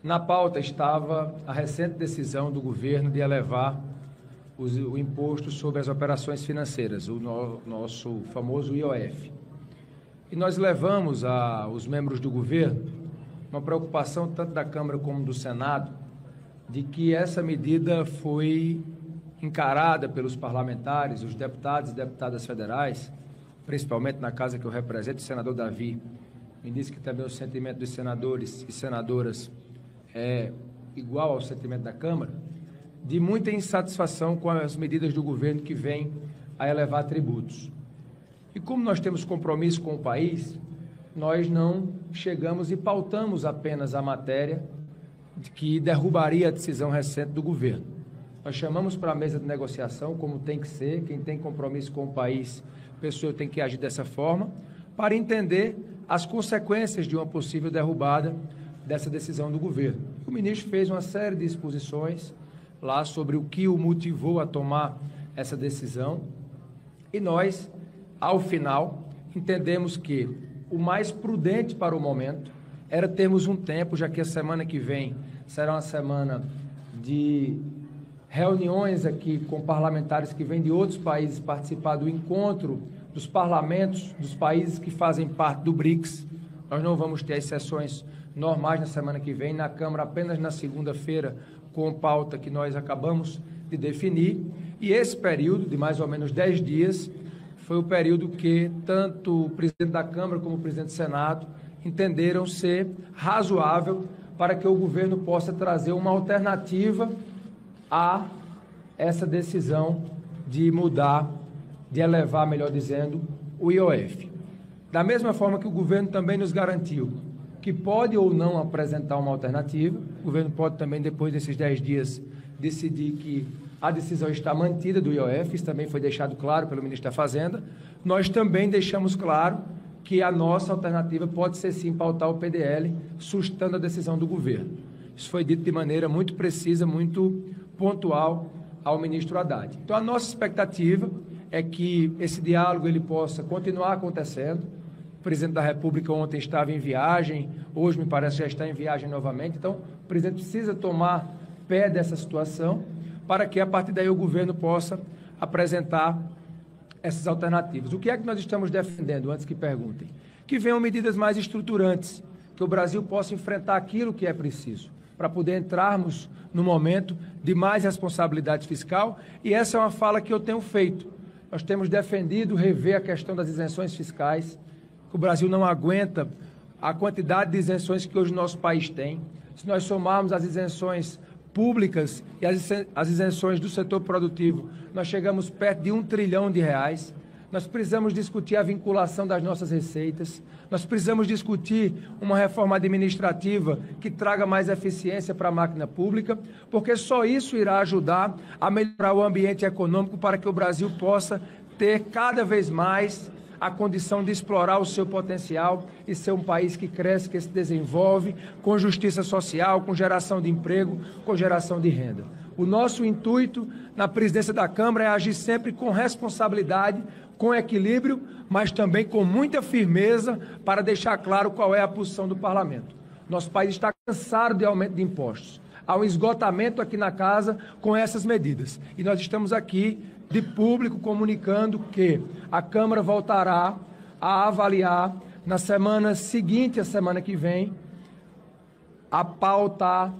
Na pauta estava a recente decisão do governo de elevar o imposto sobre as operações financeiras, o nosso famoso IOF. E nós levamos aos membros do governo uma preocupação tanto da Câmara como do Senado de que essa medida foi encarada pelos parlamentares, os deputados e deputadas federais, principalmente na casa que eu represento, o senador Davi, me disse que também o sentimento dos senadores e senadoras é igual ao sentimento da Câmara, de muita insatisfação com as medidas do governo que vêm a elevar tributos. E como nós temos compromisso com o país, nós não chegamos e pautamos apenas a matéria que derrubaria a decisão recente do governo. Nós chamamos para a mesa de negociação, como tem que ser, quem tem compromisso com o país, a pessoa tem que agir dessa forma, para entender as consequências de uma possível derrubada dessa decisão do governo. O ministro fez uma série de exposições lá sobre o que o motivou a tomar essa decisão e nós, ao final, entendemos que o mais prudente para o momento era termos um tempo, já que a semana que vem será uma semana de reuniões aqui com parlamentares que vêm de outros países participar do encontro dos parlamentos dos países que fazem parte do BRICS. Nós não vamos ter as sessões normais na semana que vem, na Câmara apenas na segunda-feira, com pauta que nós acabamos de definir. E esse período, de mais ou menos 10 dias, foi o período que tanto o presidente da Câmara como o presidente do Senado entenderam ser razoável para que o governo possa trazer uma alternativa a essa decisão de mudar, de elevar, melhor dizendo, o IOF. Da mesma forma que o governo também nos garantiu que pode ou não apresentar uma alternativa, o governo pode também, depois desses 10 dias, decidir que a decisão está mantida do IOF, isso também foi deixado claro pelo ministro da Fazenda. Nós também deixamos claro que a nossa alternativa pode ser sim pautar o PDL, sustentando a decisão do governo. Isso foi dito de maneira muito precisa, muito pontual ao ministro Haddad. Então, a nossa expectativa é que esse diálogo ele possa continuar acontecendo. O presidente da República ontem estava em viagem, hoje me parece já está em viagem novamente, então o presidente precisa tomar pé dessa situação para que a partir daí o governo possa apresentar essas alternativas. O que é que nós estamos defendendo, antes que perguntem? Que venham medidas mais estruturantes, que o Brasil possa enfrentar aquilo que é preciso, para poder entrarmos no momento de mais responsabilidade fiscal, e essa é uma fala que eu tenho feito. Nós temos defendido rever a questão das isenções fiscais, que o Brasil não aguenta a quantidade de isenções que hoje o nosso país tem. Se nós somarmos as isenções públicas e as isenções do setor produtivo, nós chegamos perto de R$1 trilhão. Nós precisamos discutir a vinculação das nossas receitas, nós precisamos discutir uma reforma administrativa que traga mais eficiência para a máquina pública, porque só isso irá ajudar a melhorar o ambiente econômico para que o Brasil possa ter cada vez mais a condição de explorar o seu potencial e ser um país que cresce, que se desenvolve, com justiça social, com geração de emprego, com geração de renda. O nosso intuito na presidência da Câmara é agir sempre com responsabilidade, com equilíbrio, mas também com muita firmeza para deixar claro qual é a posição do Parlamento. Nosso país está cansado de aumento de impostos. Há um esgotamento aqui na casa com essas medidas. E nós estamos aqui de público comunicando que a Câmara voltará a avaliar na semana seguinte, a semana que vem, a pautar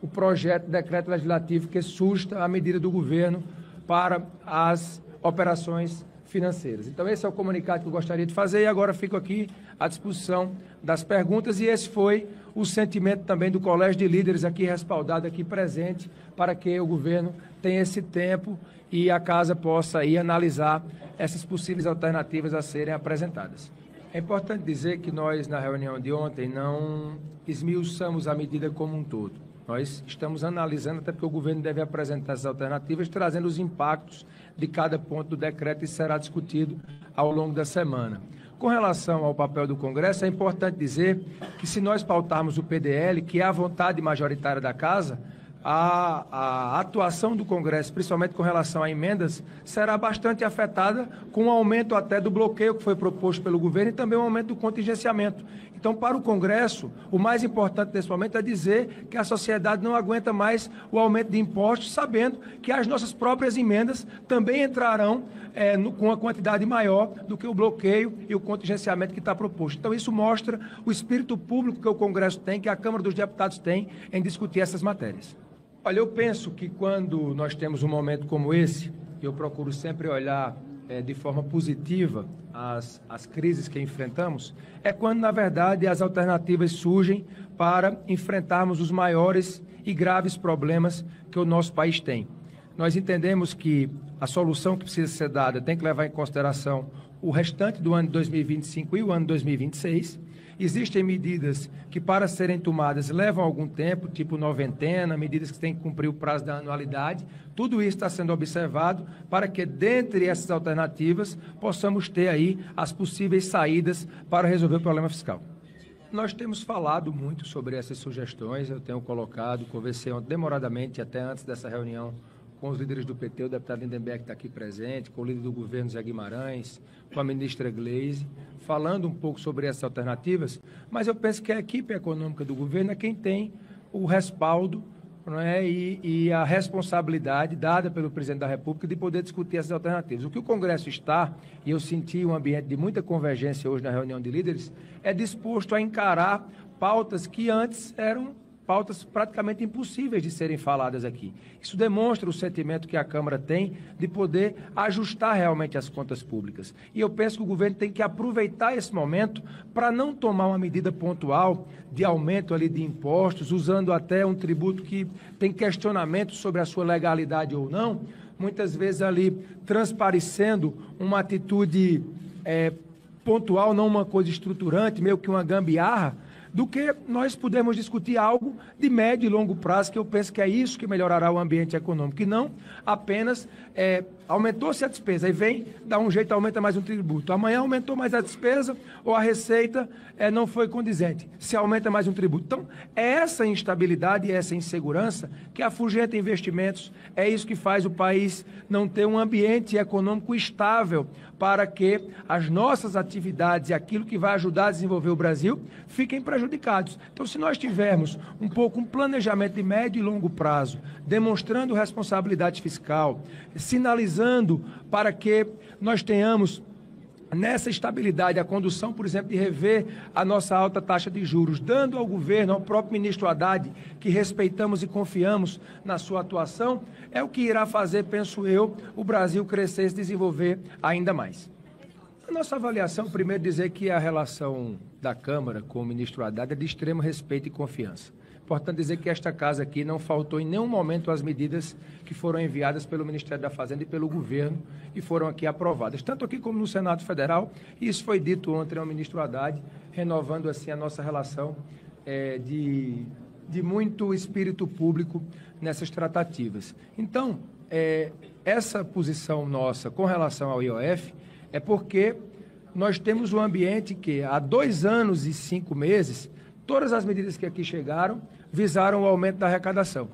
o projeto de decreto legislativo que susta a medida do governo para as operações financeiras. Então, esse é o comunicado que eu gostaria de fazer e agora fico aqui à disposição das perguntas e esse foi o sentimento também do Colégio de Líderes aqui respaldado, aqui presente, para que o governo tenha esse tempo e a Casa possa aí analisar essas possíveis alternativas a serem apresentadas. É importante dizer que nós, na reunião de ontem, não esmiuçamos a medida como um todo. Nós estamos analisando, até porque o governo deve apresentar essas alternativas, trazendo os impactos de cada ponto do decreto e será discutido ao longo da semana. Com relação ao papel do Congresso, é importante dizer que se nós pautarmos o PDL, que é a vontade majoritária da Casa, a atuação do Congresso, principalmente com relação a emendas, será bastante afetada com o aumento até do bloqueio que foi proposto pelo governo e também o aumento do contingenciamento. Então, para o Congresso, o mais importante nesse momento é dizer que a sociedade não aguenta mais o aumento de impostos, sabendo que as nossas próprias emendas também entrarão com uma quantidade maior do que o bloqueio e o contingenciamento que está proposto. Então, isso mostra o espírito público que o Congresso tem, que a Câmara dos Deputados tem em discutir essas matérias. Olha, eu penso que quando nós temos um momento como esse, eu procuro sempre olhar de forma positiva as crises que enfrentamos, é quando, na verdade, as alternativas surgem para enfrentarmos os maiores e graves problemas que o nosso país tem. Nós entendemos que a solução que precisa ser dada tem que levar em consideração o restante do ano de 2025 e o ano de 2026. Existem medidas que, para serem tomadas, levam algum tempo, tipo noventena, medidas que têm que cumprir o prazo da anualidade. Tudo isso está sendo observado para que, dentre essas alternativas, possamos ter aí as possíveis saídas para resolver o problema fiscal. Nós temos falado muito sobre essas sugestões, eu tenho colocado, conversei demoradamente, até antes dessa reunião, com os líderes do PT, o deputado Lindenberg que está aqui presente, com o líder do governo, Zé Guimarães, com a ministra Gleisi, falando um pouco sobre essas alternativas, mas eu penso que a equipe econômica do governo é quem tem o respaldo, não é, e a responsabilidade dada pelo presidente da República de poder discutir essas alternativas. O que o Congresso está, e eu senti um ambiente de muita convergência hoje na reunião de líderes, é disposto a encarar pautas que antes eram pautas praticamente impossíveis de serem faladas aqui. Isso demonstra o sentimento que a Câmara tem de poder ajustar realmente as contas públicas. E eu penso que o governo tem que aproveitar esse momento para não tomar uma medida pontual de aumento ali de impostos, usando até um tributo que tem questionamento sobre a sua legalidade ou não, muitas vezes ali transparecendo uma atitude pontual, não uma coisa estruturante, meio que uma gambiarra, do que nós podemos discutir algo de médio e longo prazo, que eu penso que é isso que melhorará o ambiente econômico, e não apenas aumentou-se a despesa, aí vem, dá um jeito, aumenta mais um tributo. Amanhã aumentou mais a despesa ou a receita não foi condizente, se aumenta mais um tributo. Então, é essa instabilidade e essa insegurança que afugenta investimentos, é isso que faz o país não ter um ambiente econômico estável para que as nossas atividades e aquilo que vai ajudar a desenvolver o Brasil fiquem prejudicados. Então, se nós tivermos um planejamento de médio e longo prazo, demonstrando responsabilidade fiscal, sinalizando para que nós tenhamos nessa estabilidade a condução, por exemplo, de rever a nossa alta taxa de juros, dando ao governo, ao próprio ministro Haddad, que respeitamos e confiamos na sua atuação, é o que irá fazer, penso eu, o Brasil crescer e se desenvolver ainda mais. A nossa avaliação, primeiro, dizer que a relação da Câmara com o ministro Haddad é de extremo respeito e confiança. Importante dizer que esta casa aqui não faltou em nenhum momento as medidas que foram enviadas pelo Ministério da Fazenda e pelo governo e foram aqui aprovadas, tanto aqui como no Senado Federal, e isso foi dito ontem ao ministro Haddad, renovando assim a nossa relação de muito espírito público nessas tratativas. Então, essa posição nossa com relação ao IOF é porque nós temos um ambiente que há 2 anos e 5 meses, todas as medidas que aqui chegaram visaram o aumento da arrecadação.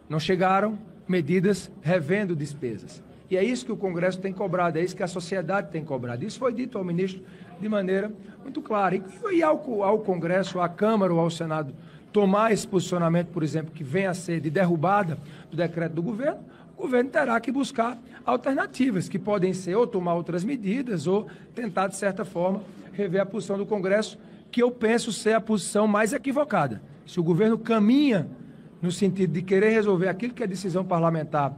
Não chegaram medidas revendo despesas. E é isso que o Congresso tem cobrado, é isso que a sociedade tem cobrado. Isso foi dito ao ministro de maneira muito clara. E ao Congresso, à Câmara ou ao Senado tomar esse posicionamento, por exemplo, que venha a ser de derrubada do decreto do governo, o governo terá que buscar alternativas, que podem ser ou tomar outras medidas ou tentar, de certa forma, rever a posição do Congresso, que eu penso ser a posição mais equivocada. Se o governo caminha no sentido de querer resolver aquilo que é decisão parlamentar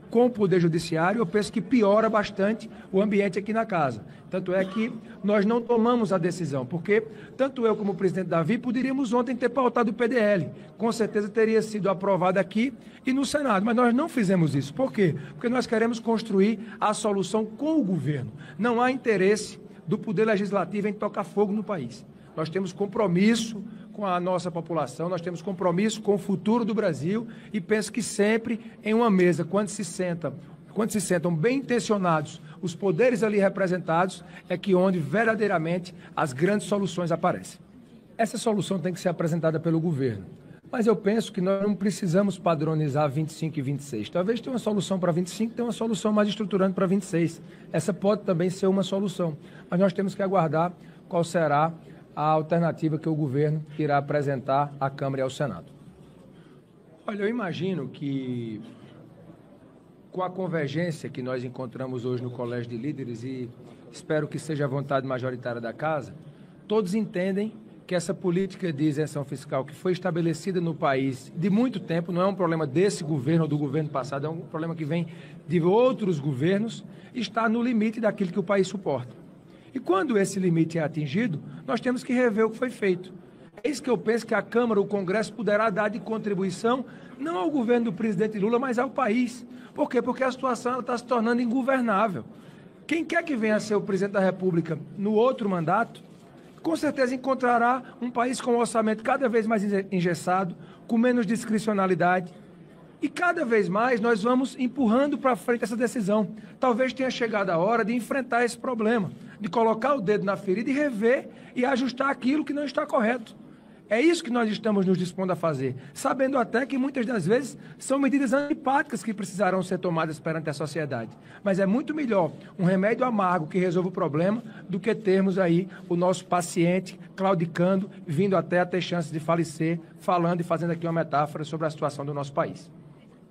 com o Poder Judiciário, eu penso que piora bastante o ambiente aqui na casa. Tanto é que nós não tomamos a decisão, porque tanto eu como o presidente Davi poderíamos ontem ter pautado o PDL. Com certeza teria sido aprovado aqui e no Senado, mas nós não fizemos isso. Por quê? Porque nós queremos construir a solução com o governo. Não há interesse do Poder Legislativo em tocar fogo no país. Nós temos compromisso com a nossa população, nós temos compromisso com o futuro do Brasil e penso que sempre em uma mesa, quando se sentam bem intencionados os poderes ali representados, é que onde verdadeiramente as grandes soluções aparecem. Essa solução tem que ser apresentada pelo governo, mas eu penso que nós não precisamos padronizar 25 e 26. Talvez tenha uma solução para 25, tenha uma solução mais estruturante para 26. Essa pode também ser uma solução, mas nós temos que aguardar qual será a alternativa que o governo irá apresentar à Câmara e ao Senado. Olha, eu imagino que com a convergência que nós encontramos hoje no Colégio de Líderes, e espero que seja a vontade majoritária da Casa, todos entendem que essa política de isenção fiscal que foi estabelecida no país de muito tempo, não é um problema desse governo ou do governo passado, é um problema que vem de outros governos, está no limite daquilo que o país suporta. E quando esse limite é atingido, nós temos que rever o que foi feito. É isso que eu penso que a Câmara, o Congresso, poderá dar de contribuição, não ao governo do presidente Lula, mas ao país. Por quê? Porque a situação está se tornando ingovernável. Quem quer que venha a ser o presidente da República no outro mandato, com certeza encontrará um país com um orçamento cada vez mais engessado, com menos discricionalidade. E cada vez mais nós vamos empurrando para frente essa decisão. Talvez tenha chegado a hora de enfrentar esse problema, de colocar o dedo na ferida e rever e ajustar aquilo que não está correto. É isso que nós estamos nos dispondo a fazer, sabendo até que muitas das vezes são medidas antipáticas que precisarão ser tomadas perante a sociedade. Mas é muito melhor um remédio amargo que resolva o problema do que termos aí o nosso paciente claudicando, vindo até a ter chance de falecer, falando e fazendo aqui uma metáfora sobre a situação do nosso país.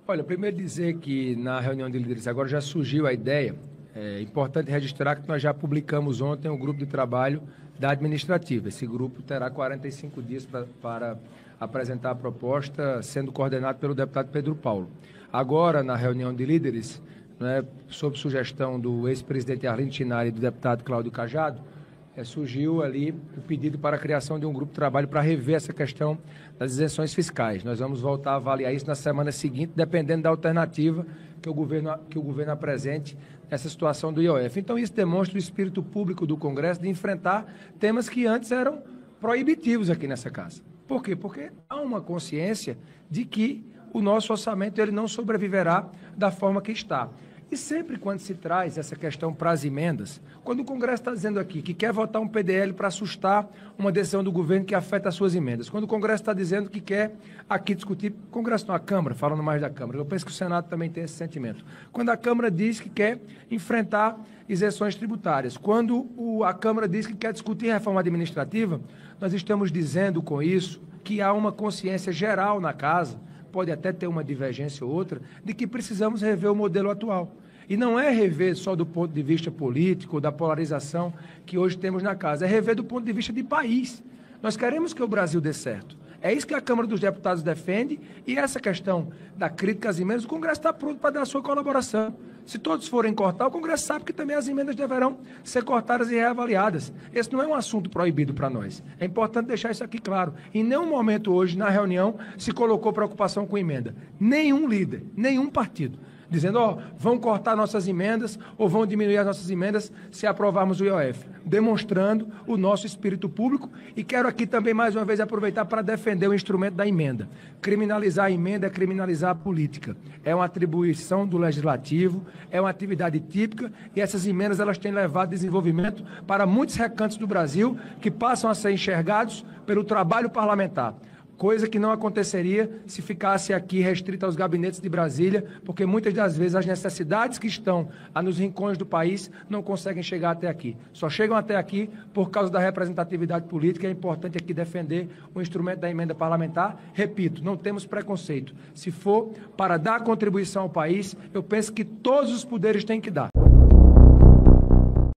Olha, primeiro dizer que na reunião de líderes agora já surgiu a ideia, é importante registrar que nós já publicamos ontem o grupo de trabalho da administrativa. Esse grupo terá 45 dias para apresentar a proposta, sendo coordenado pelo deputado Pedro Paulo. Agora, na reunião de líderes, né, sob sugestão do ex-presidente Arlindo Chinari e do deputado Cláudio Cajado, surgiu ali o pedido para a criação de um grupo de trabalho para rever essa questão das isenções fiscais. Nós vamos voltar a avaliar isso na semana seguinte, dependendo da alternativa que o governo apresente nessa situação do IOF. Então, isso demonstra o espírito público do Congresso de enfrentar temas que antes eram proibitivos aqui nessa casa. Por quê? Porque há uma consciência de que o nosso orçamento ele não sobreviverá da forma que está. E sempre quando se traz essa questão para as emendas, quando o Congresso está dizendo aqui que quer votar um PDL para assustar uma decisão do governo que afeta as suas emendas, quando o Congresso está dizendo que quer aqui discutir, o Congresso não, a Câmara, falando mais da Câmara, eu penso que o Senado também tem esse sentimento. Quando a Câmara diz que quer enfrentar isenções tributárias, quando a Câmara diz que quer discutir reforma administrativa, nós estamos dizendo com isso que há uma consciência geral na casa, pode até ter uma divergência ou outra, de que precisamos rever o modelo atual. E não é rever só do ponto de vista político, da polarização que hoje temos na casa, é rever do ponto de vista de país. Nós queremos que o Brasil dê certo. É isso que a Câmara dos Deputados defende e essa questão da crítica às emendas, o Congresso está pronto para dar a sua colaboração. Se todos forem cortar, o Congresso sabe que também as emendas deverão ser cortadas e reavaliadas. Esse não é um assunto proibido para nós. É importante deixar isso aqui claro. Em nenhum momento hoje, na reunião, se colocou preocupação com emenda. Nenhum líder, nenhum partido. Dizendo, vão cortar nossas emendas ou vão diminuir as nossas emendas se aprovarmos o IOF. Demonstrando o nosso espírito público e quero aqui também mais uma vez aproveitar para defender o instrumento da emenda. Criminalizar a emenda é criminalizar a política. É uma atribuição do Legislativo, é uma atividade típica e essas emendas elas têm levado desenvolvimento para muitos recantos do Brasil que passam a ser enxergados pelo trabalho parlamentar. Coisa que não aconteceria se ficasse aqui restrita aos gabinetes de Brasília, porque muitas das vezes as necessidades que estão nos rincões do país não conseguem chegar até aqui. Só chegam até aqui por causa da representatividade política. É importante aqui defender o instrumento da emenda parlamentar. Repito, não temos preconceito. Se for para dar contribuição ao país, eu penso que todos os poderes têm que dar.